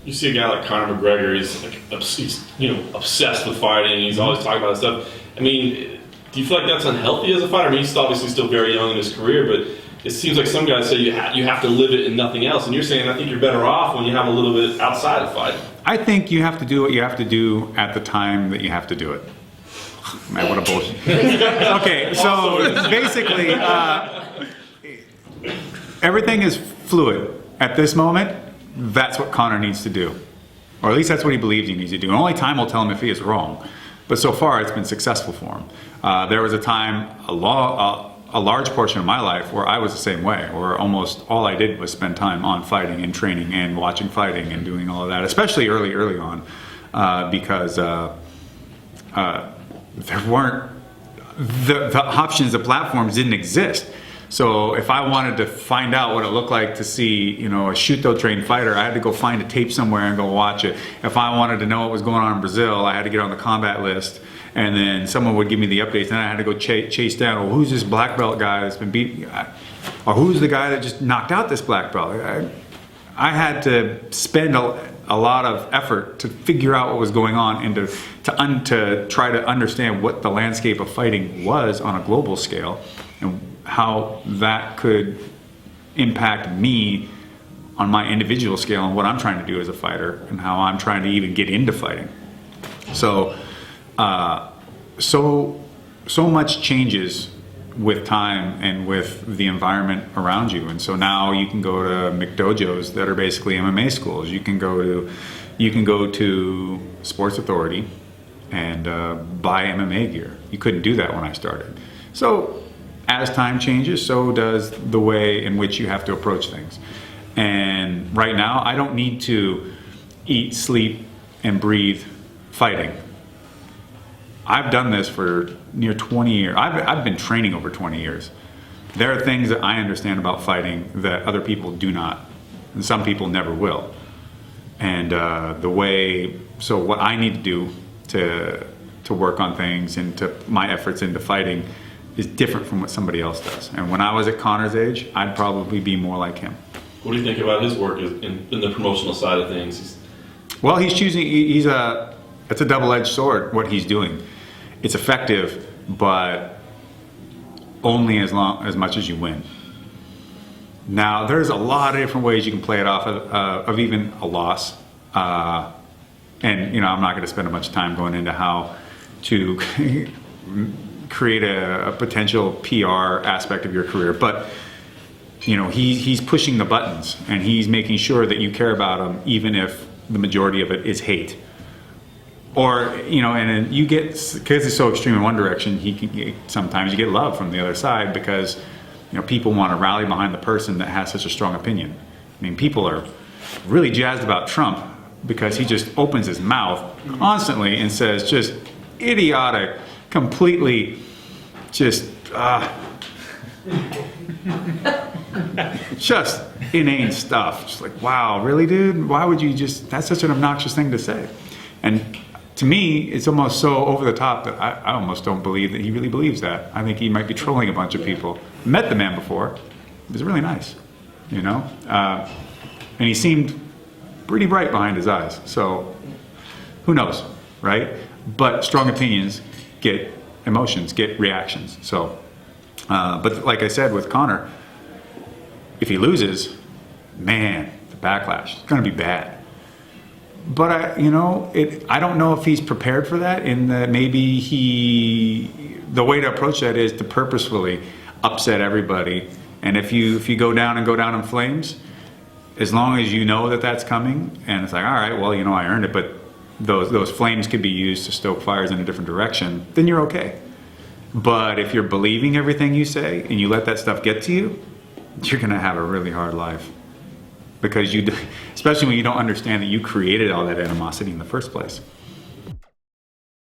you see a guy like Conor McGregor, he's like he's obsessed with fighting. He's always talking about stuff. I mean, do you feel like that's unhealthy as a fighter? I mean, he's obviously still very young in his career, but it seems like some guys say you have to live it and nothing else. And you're saying I think you're better off when you have a little bit outside of fighting. I think you have to do what you have to do at the time that you have to do it. Man, what a bullshit. Okay, so basically, everything is fluid. At this moment, that's what Conor needs to do. Or at least that's what he believes he needs to do. And only time will tell him if he is wrong. But so far, it's been successful for him. There was a time, a large portion of my life where I was the same way, where almost all I did was spend time on fighting and training and watching fighting and doing all of that, especially early on, because there weren't, the options, the platforms didn't exist. So if I wanted to find out what it looked like to see, a Shuto trained fighter, I had to go find a tape somewhere and go watch it. If I wanted to know what was going on in Brazil, I had to get on the combat list, and then someone would give me the updates. Then I had to go chase down, well, who's this black belt guy that's been beaten, or who's the guy that just knocked out this black belt? I had to spend a lot of effort to figure out what was going on and to try to understand what the landscape of fighting was on a global scale and how that could impact me on my individual scale and what I'm trying to do as a fighter and how I'm trying to even get into fighting. So much changes with time and with the environment around you, and so now you can go to McDojos that are basically MMA schools. You can go to Sports Authority and buy MMA gear. You couldn't do that when I started. So as time changes, so does the way in which you have to approach things. And right now, I don't need to eat, sleep, and breathe fighting. I've done this for near 20 years. I've been training over 20 years. There are things that I understand about fighting that other people do not, and some people never will. And so what I need to do to work on things and to my efforts into fighting is different from what somebody else does. And when I was at Conor's age, I'd probably be more like him. What do you think about his work in the promotional side of things? Well, it's a double-edged sword, what he's doing. It's effective, but only as much as you win. Now, there's a lot of different ways you can play it off of even a loss. And, I'm not going to spend a bunch of time going into how to create a potential PR aspect of your career, but he's pushing the buttons and he's making sure that you care about him, even if the majority of it is hate. Or and you get, because it's so extreme in one direction, sometimes you get love from the other side because people want to rally behind the person that has such a strong opinion. I mean, people are really jazzed about Trump because he just opens his mouth constantly and says just idiotic, completely just inane stuff. Just like, wow, really, dude? Why would you that's such an obnoxious thing to say. And to me, it's almost so over the top that I almost don't believe that he really believes that. I think he might be trolling a bunch of people. Met the man before. He was really nice, and he seemed pretty bright behind his eyes. So who knows, right? But strong opinions get emotions, get reactions. So, but like I said with Conor, if he loses, man, the backlash is going to be bad. But I don't know if he's prepared for that. In that maybe the way to approach that is to purposefully upset everybody. And if you go down in flames, as long as you know that that's coming, and it's like, all right, well, I earned it, but those flames could be used to stoke fires in a different direction, then you're okay. But if you're believing everything you say and you let that stuff get to you, you're going to have a really hard life. Because especially when you don't understand that you created all that animosity in the first place.